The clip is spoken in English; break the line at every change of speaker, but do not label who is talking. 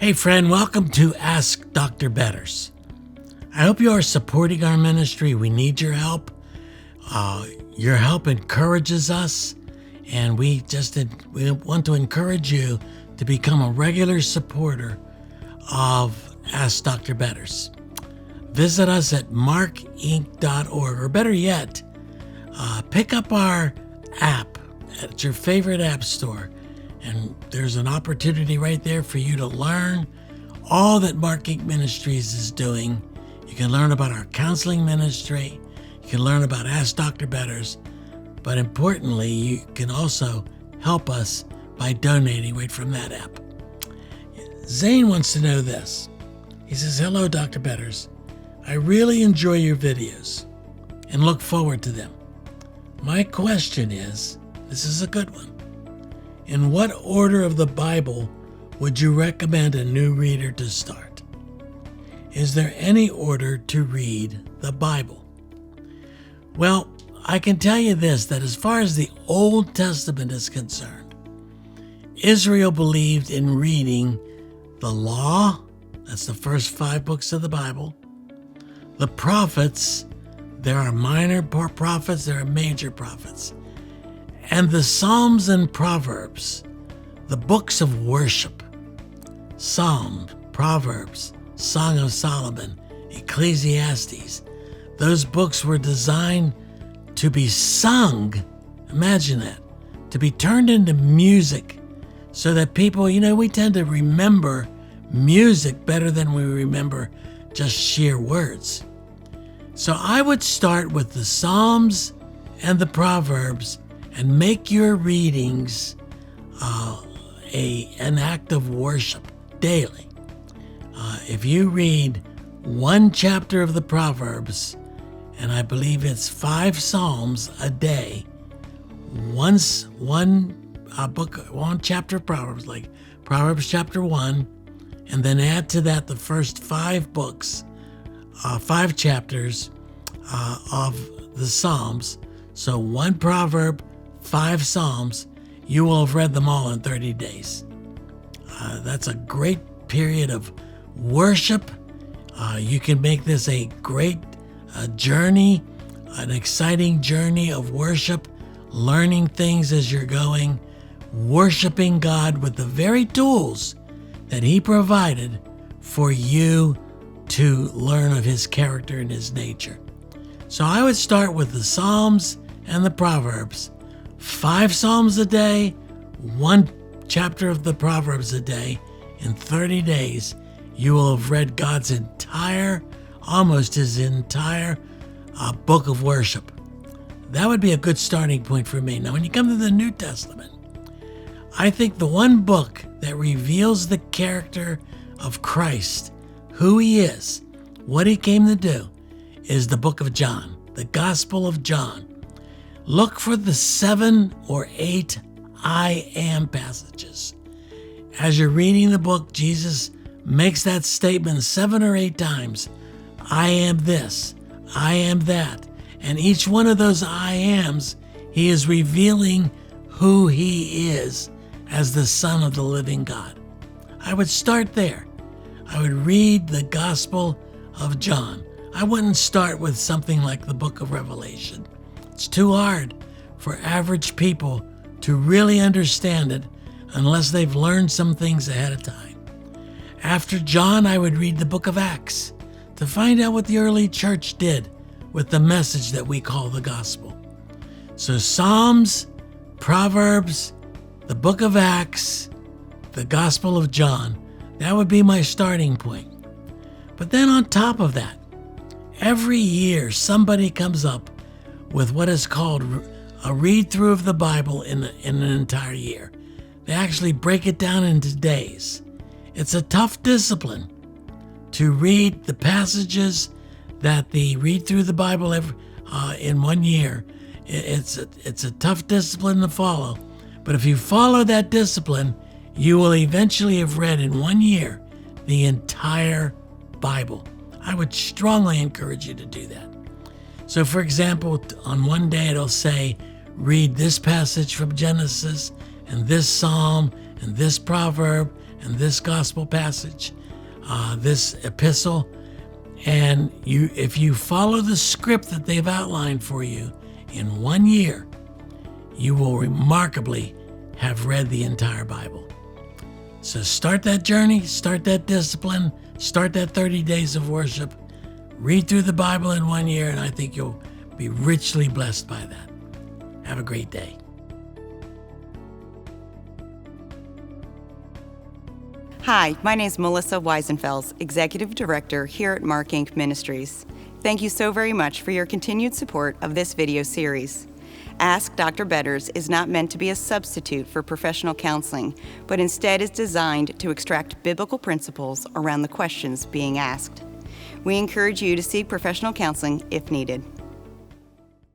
Hey friend, welcome to Ask Dr. Betters. I hope you are supporting our ministry. We need your help. Your help encourages us, and we want to encourage you to become a regular supporter of Ask Dr. Betters. Visit us at markinc.org, or better yet, pick up our app at your favorite app store. And there's an opportunity right there for you to learn all that MARKINC Ministries is doing. You can learn about our counseling ministry. You can learn about Ask Dr. Betters. But importantly, you can also help us by donating right from that app. Zane wants to know this. He says, "Hello, Dr. Betters. I really enjoy your videos and look forward to them. My question is," this is a good one, "in what order of the Bible would you recommend a new reader to start? Is there any order to read the Bible?" Well, I can tell you this, that as far as the Old Testament is concerned, Israel believed in reading the law, that's the first 5 books of the Bible, the prophets, there are minor prophets, there are major prophets, and the Psalms and Proverbs, the books of worship, Psalms, Proverbs, Song of Solomon, Ecclesiastes. Those books were designed to be sung, imagine that, to be turned into music so that people, we tend to remember music better than we remember just sheer words. So I would start with the Psalms and the Proverbs and make your readings an act of worship daily. If you read one chapter of the Proverbs, and I believe it's 5 Psalms a day, one chapter of Proverbs, like Proverbs chapter 1, and then add to that the first 5 books, 5 chapters of the Psalms. So 1 proverb, 5 Psalms, you will have read them all in 30 days. That's a great period of worship. You can make this a great journey, an exciting journey of worship, learning things as you're going, worshiping God with the very tools that He provided for you to learn of His character and His nature. So I would start with the Psalms and the Proverbs. 5 Psalms a day, 1 chapter of the Proverbs a day. In 30 days, you will have read God's almost His entire book of worship. That would be a good starting point for me. Now, when you come to the New Testament, I think the one book that reveals the character of Christ, who He is, what He came to do, is the book of John, the Gospel of John. Look for the 7 or 8 I am passages. As you're reading the book, Jesus makes that statement 7 or 8 times. I am this, I am that. And each one of those I ams, He is revealing who He is as the Son of the living God. I would start there. I would read the Gospel of John. I wouldn't start with something like the book of Revelation. It's too hard for average people to really understand it unless they've learned some things ahead of time. After John, I would read the book of Acts to find out what the early church did with the message that we call the gospel. So Psalms, Proverbs, the book of Acts, the Gospel of John, that would be my starting point. But then on top of that, every year somebody comes up with what is called a read-through of the Bible in an entire year. They actually break it down into days. It's a tough discipline to read the passages that they read through the Bible in 1 year. It's a tough discipline to follow. But if you follow that discipline, you will eventually have read in 1 year the entire Bible. I would strongly encourage you to do that. So for example, on one day it'll say, read this passage from Genesis, and this Psalm, and this proverb, and this gospel passage, this epistle, and if you follow the script that they've outlined for you in 1 year, you will remarkably have read the entire Bible. So start that journey, start that discipline, start that 30 days of worship, read through the Bible in 1 year, and I think you'll be richly blessed by that. Have a great day.
Hi, my name is Melissa Weisenfels, Executive Director here at MARKINC Ministries. Thank you so very much for your continued support of this video series. Ask Dr. Betters is not meant to be a substitute for professional counseling, but instead is designed to extract biblical principles around the questions being asked. We encourage you to seek professional counseling if needed.